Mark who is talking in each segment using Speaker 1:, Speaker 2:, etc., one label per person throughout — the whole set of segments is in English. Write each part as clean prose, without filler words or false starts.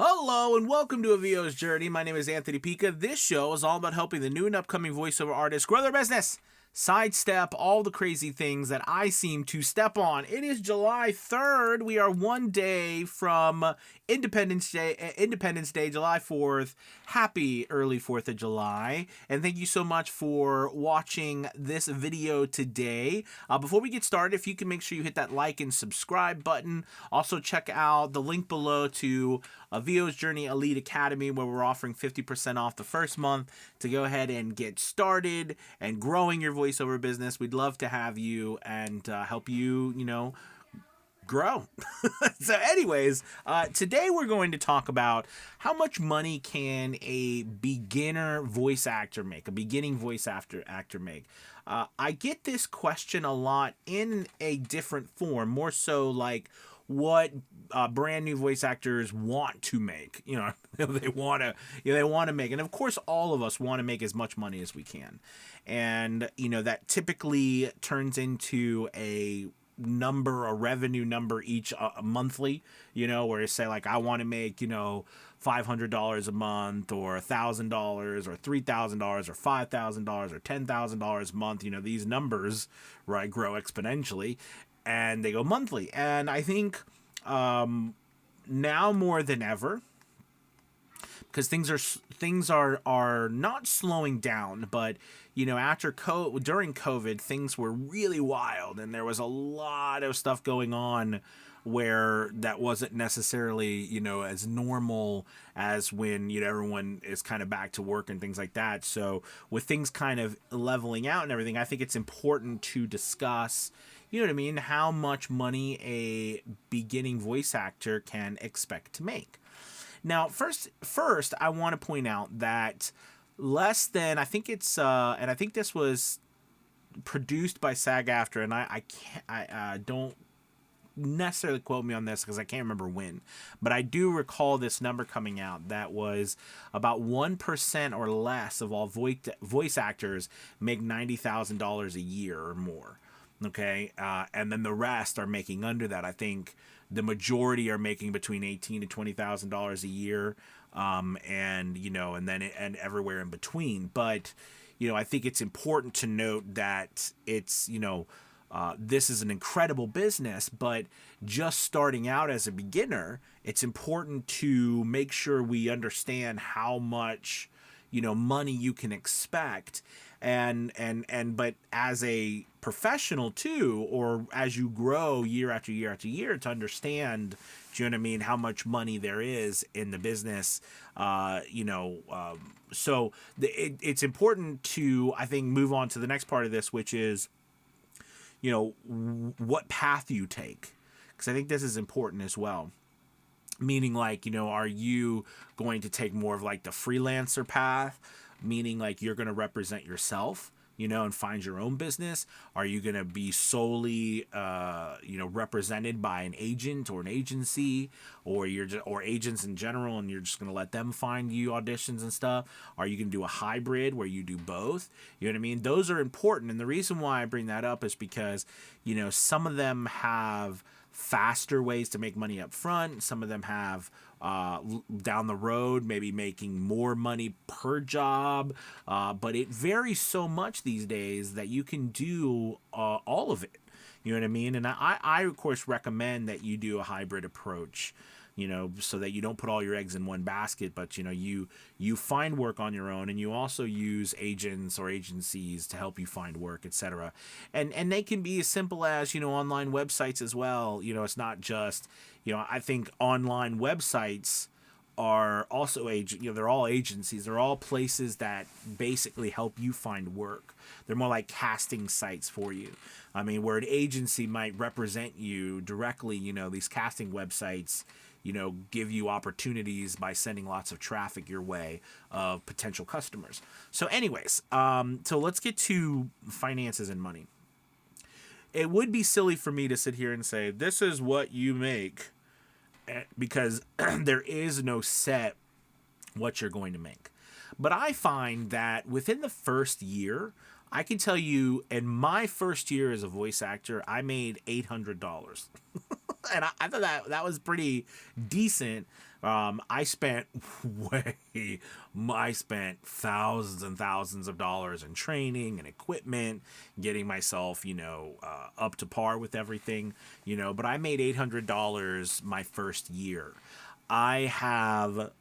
Speaker 1: Hello and welcome to A VO's Journey. My name is Anthony Pica. This show is all about helping the new and upcoming voiceover artists grow their business, sidestep all the crazy things that I seem to step on. It is July 3rd. We are one day from Independence Day, July 4th. Happy early 4th of July. And thank you so much for watching this video today. Before we get started, if you can make sure you hit that like and subscribe button. Also check out the link below to A VO's Journey Elite Academy, where we're offering 50% off the first month to go ahead and get started and growing your voiceover business. We'd love to have you and help you, grow. So anyways, today we're going to talk about how much money can a beginner voice actor make, a beginning voice actor make. I get this question a lot in a different form, more so like what brand new voice actors want to make. They want to make, and of course all of us want to make as much money as we can, and that typically turns into a revenue number each monthly, where you say like I want to make $500 a month or $1,000 or $3,000 or $5,000 or $10,000 a month. These numbers, right, grow exponentially and they go monthly. And I think now more than ever, because things are not slowing down, but during COVID, things were really wild, and there was a lot of stuff going on where that wasn't necessarily as normal as when everyone is kind of back to work and things like that. So with things kind of leveling out and everything, I think it's important to discuss how much money a beginning voice actor can expect to make. Now, first, I want to point out that less than, I think it's, and I think this was produced by SAG-AFTRA, and I don't necessarily quote me on this because I can't remember when, but I do recall this number coming out that was about 1% or less of all voice actors make $90,000 a year or more. Okay, and then the rest are making under that. I think the majority are making between $18,000 to $20,000 a year, and everywhere in between. But I think it's important to note that it's this is an incredible business, but just starting out as a beginner, it's important to make sure we understand how much money you can expect. But as a professional too, or as you grow year after year after year, to understand, do you know what I mean, how much money there is in the business, so it's important to, I think, move on to the next part of this, which is, what path you take, because I think this is important as well. Meaning, like, are you going to take more of like the freelancer path? Meaning like you're going to represent yourself, and find your own business? Are you going to be solely, represented by an agent or an agency, or or agents in general, and you're just going to let them find you auditions and stuff? Are you going to do a hybrid where you do both? You know what I mean? Those are important. And the reason why I bring that up is because, some of them have faster ways to make money up front. Some of them have down the road maybe making more money per job, but it varies so much these days that you can do all of it. You know what I mean? And I of course recommend that you do a hybrid approach, so that you don't put all your eggs in one basket, but you find work on your own, and you also use agents or agencies to help you find work, etc. And they can be as simple as online websites as well. It's not just I think online websites are also they're all agencies. They're all places that basically help you find work. They're more like casting sites for you. I mean, where an agency might represent you directly, these casting websites give you opportunities by sending lots of traffic your way of potential customers. So anyways, so let's get to finances and money. It would be silly for me to sit here and say, this is what you make, because there is no set what you're going to make. But I find that within the first year, I can tell you, in my first year as a voice actor, I made $800. And I thought that was pretty decent I spent way, I spent thousands and thousands of dollars in training and equipment, getting myself, up to par with everything, but I made $800 my first year. I have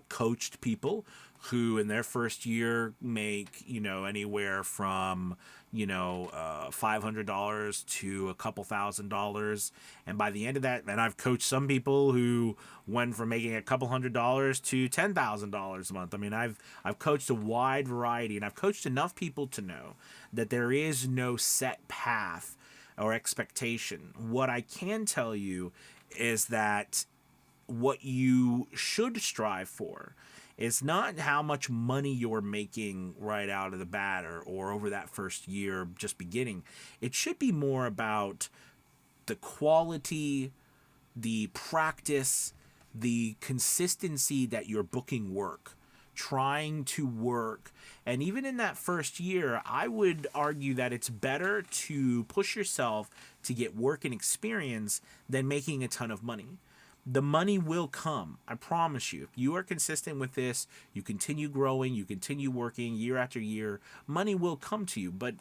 Speaker 1: coached people who in their first year make, anywhere from, $500 to a couple $1,000. And by the end of that, and I've coached some people who went from making a couple $100 to $10,000 a month. I mean, I've coached a wide variety, and I've coached enough people to know that there is no set path or expectation. What I can tell you is that what you should strive for is not how much money you're making right out of the bat, or over that first year just beginning. It should be more about the quality, the practice, the consistency that you're booking work, trying to work. And even in that first year, I would argue that it's better to push yourself to get work and experience than making a ton of money. The money will come. I promise you. If you are consistent with this, you continue growing, you continue working year after year, money will come to you. But,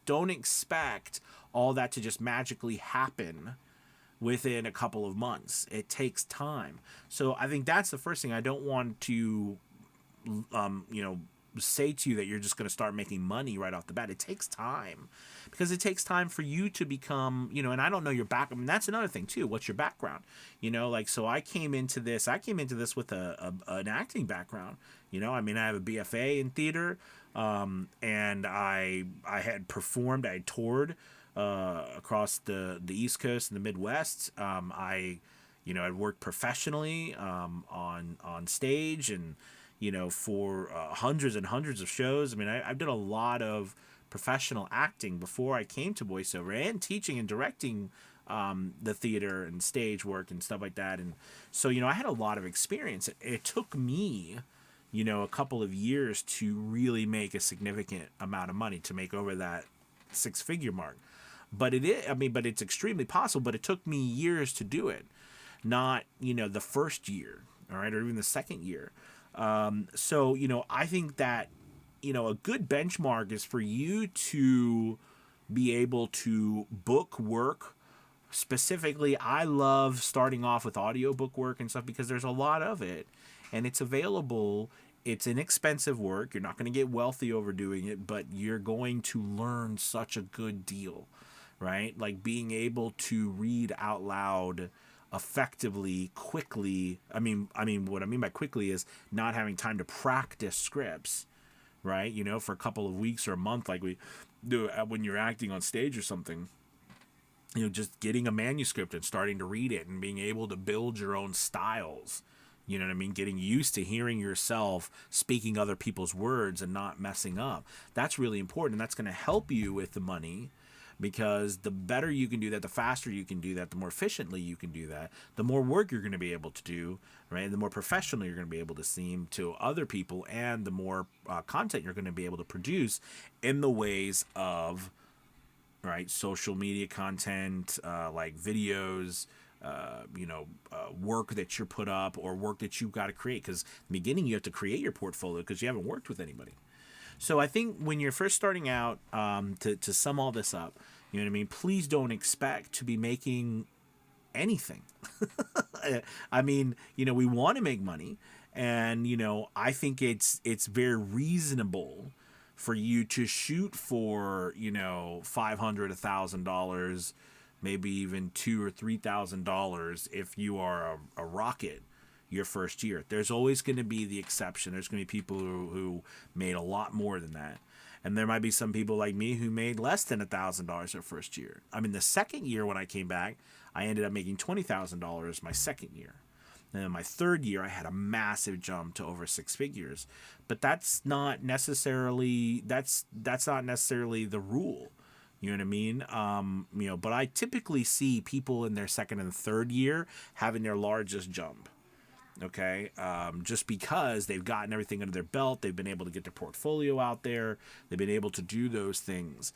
Speaker 1: don't expect all that to just magically happen within a couple of months. It takes time. So I think that's the first thing. I don't want to, say to you that you're just going to start making money right off the bat. It takes time, because it takes time for you to become, and I don't know your back. I mean, that's another thing too. What's your background? So I came into this with an acting background. I mean, I have a BFA in theater, and I had performed, I had toured across the East Coast and the Midwest. I'd worked professionally on stage, and for hundreds and hundreds of shows. I mean, I've done a lot of professional acting before I came to voiceover, and teaching and directing the theater and stage work and stuff like that. And so, I had a lot of experience. It took me, a couple of years to really make a significant amount of money, to make over that six-figure mark. But it's extremely possible, but it took me years to do it. Not, the first year, all right, or even the second year. So, I think that, a good benchmark is for you to be able to book work. Specifically, I love starting off with audiobook work and stuff, because there's a lot of it, and it's available. It's inexpensive work. You're not going to get wealthy overdoing it, but you're going to learn such a good deal, right? Like being able to read out loud effectively, quickly. What I mean by quickly is not having time to practice scripts, right? For a couple of weeks or a month, like we do when you're acting on stage or something. Just getting a manuscript and starting to read it and being able to build your own styles. You know what I mean? Getting used to hearing yourself speaking other people's words and not messing up. That's really important, and that's going to help you with the money. Because the better you can do that, the faster you can do that, the more efficiently you can do that, the more work you're going to be able to do, right? And the more professional you're going to be able to seem to other people, and the more content you're going to be able to produce in the ways of, right, social media content, like videos, work that you're put up, or work that you've got to create. Because in the beginning, you have to create your portfolio because you haven't worked with anybody. So I think when you're first starting out, to sum all this up, you know what I mean? Please don't expect to be making anything. I mean, we want to make money, and I think it's very reasonable for you to shoot for $500, $1,000, maybe even $2,000 or $3,000 if you are a rocket your first year. There's always going to be the exception. There's going to be people who made a lot more than that. And there might be some people like me who made less than $1,000 their first year. I mean, the second year when I came back, I ended up making $20,000 my second year. And then my third year, I had a massive jump to over six figures. But that's not necessarily the rule. You know what I mean? But I typically see people in their second and third year having their largest jump. Okay, just because they've gotten everything under their belt, they've been able to get their portfolio out there, they've been able to do those things.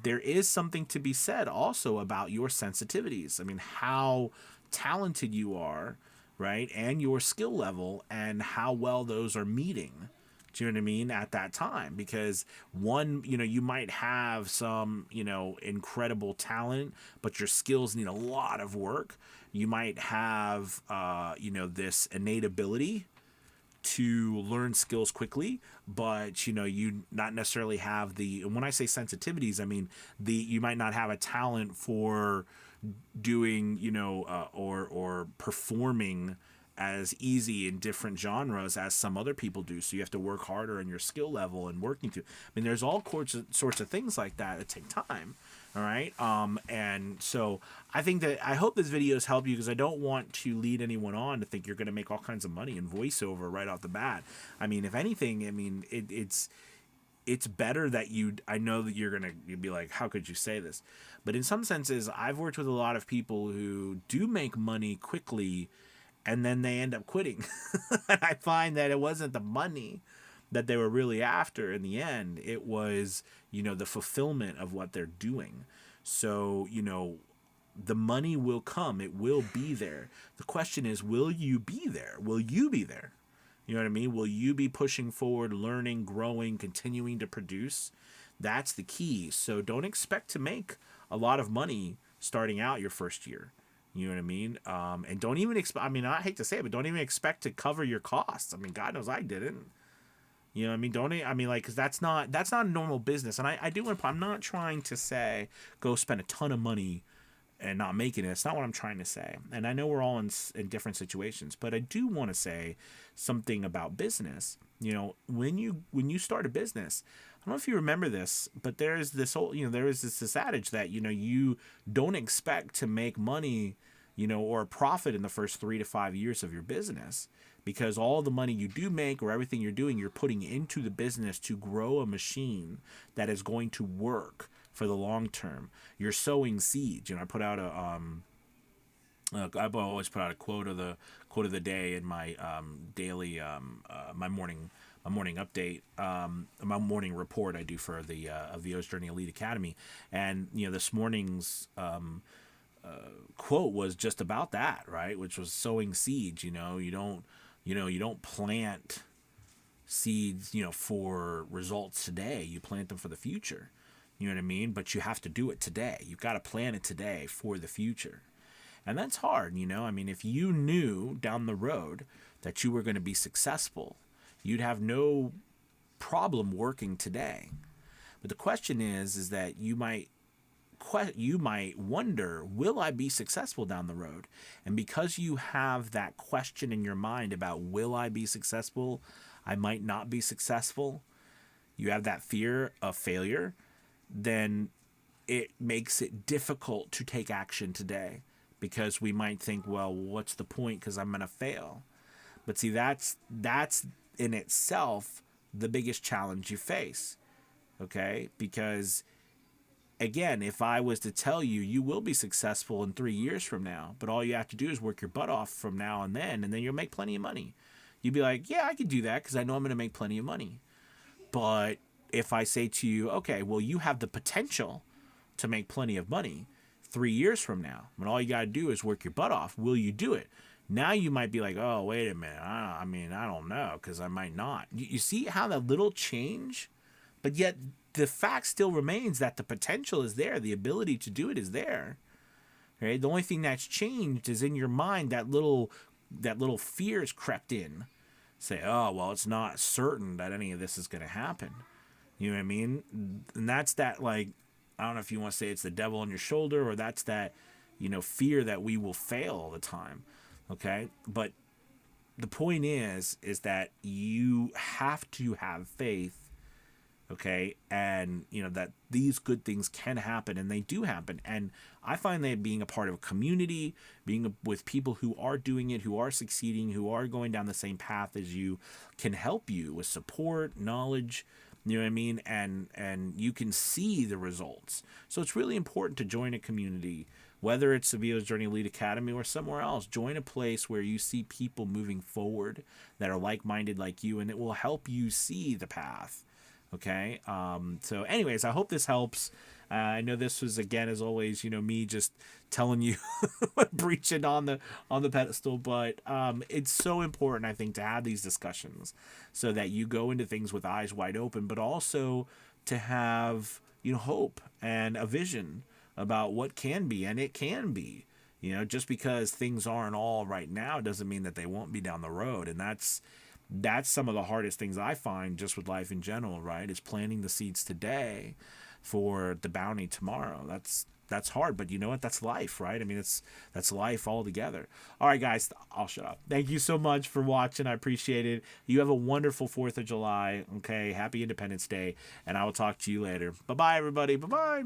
Speaker 1: There is something to be said also about your sensitivities. I mean, how talented you are, right? And your skill level and how well those are meeting. Do you know what I mean? At that time, because one, you might have some, incredible talent, but your skills need a lot of work. You might have, this innate ability to learn skills quickly, but you not necessarily have the, and when I say sensitivities, I mean you might not have a talent for doing, or performing as easy in different genres as some other people do. So you have to work harder on your skill level and working to. I mean, there's all sorts of things like that take time. All right. And so I hope this video has helped you, because I don't want to lead anyone on to think you're going to make all kinds of money in voiceover right off the bat. I mean, if anything, I mean, it's better that I know that you'd be like, how could you say this? But in some senses, I've worked with a lot of people who do make money quickly and then they end up quitting. And I find that it wasn't the money that they were really after in the end. It was, the fulfillment of what they're doing. So, the money will come. It will be there. The question is, will you be there? Will you be there? You know what I mean? Will you be pushing forward, learning, growing, continuing to produce? That's the key. So don't expect to make a lot of money starting out your first year. You know what I mean? And don't even expect, I mean, I hate to say it, but don't even expect to cover your costs. I mean, God knows I didn't. You know what I mean? Because that's not a normal business. And I do want to, I'm not trying to say go spend a ton of money and not making it. It's not what I'm trying to say. And I know we're all in different situations, but I do want to say something about business. When you start a business, I don't know if you remember this, but there's this whole, there is this adage that, you don't expect to make money, or a profit in the first 3 to 5 years of your business, because all the money you do make or everything you're doing, you're putting into the business to grow a machine that is going to work for the long term. You're sowing seeds. I put out I've always put out a quote of the day in my daily my morning update, my morning report I do for the VO's Journey Elite Academy. And this morning's quote was just about that, right? Which was sowing seeds. You don't plant seeds for results today. You plant them for the future. You know what I mean? But you have to do it today. You've got to plan it today for the future. And that's hard, I mean, if you knew down the road that you were going to be successful, you'd have no problem working today. But the question is that you might wonder, will I be successful down the road? And because you have that question in your mind about, will I be successful? I might not be successful. You have that fear of failure. Then it makes it difficult to take action today, because we might think, well, what's the point, because I'm going to fail. But see, that's in itself the biggest challenge you face, okay? Because, again, if I was to tell you, you will be successful in 3 years from now, but all you have to do is work your butt off from now and then you'll make plenty of money. You'd be like, yeah, I could do that because I know I'm going to make plenty of money. But if I say to you, okay, well, you have the potential to make plenty of money 3 years from now, when all you got to do is work your butt off, will you do it? Now you might be like, oh, wait a minute. I don't know, because I might not. You see how that little change, but yet the fact still remains that the potential is there. The ability to do it is there. Right? The only thing that's changed is in your mind, that little fear has crept in. Say, oh, well, it's not certain that any of this is going to happen. You know what I mean? And that's that, like, I don't know if you want to say it's the devil on your shoulder, or that's that, fear that we will fail all the time. Okay. But the point is that you have to have faith. Okay. And that these good things can happen, and they do happen. And I find that being a part of a community, being with people who are doing it, who are succeeding, who are going down the same path as you, can help you with support, knowledge. You know what I mean? And you can see the results. So it's really important to join a community, whether it's the VO's Journey Elite Academy or somewhere else. Join a place where you see people moving forward that are like-minded like you, and it will help you see the path. Okay? So anyways, I hope this helps. I know this was, again, as always, me just telling you, preaching on the pedestal, but it's so important, I think, to have these discussions so that you go into things with eyes wide open, but also to have hope and a vision about what can be, and it can be. Just because things aren't all right now doesn't mean that they won't be down the road, and that's some of the hardest things I find just with life in general, right? Is planting the seeds today for the bounty tomorrow. That's hard, but you know what? That's life, right? I mean, that's life altogether. All right, guys, I'll shut up. Thank you so much for watching. I appreciate it. You have a wonderful 4th of July. Okay, happy Independence Day, and I will talk to you later. Bye-bye, everybody. Bye-bye.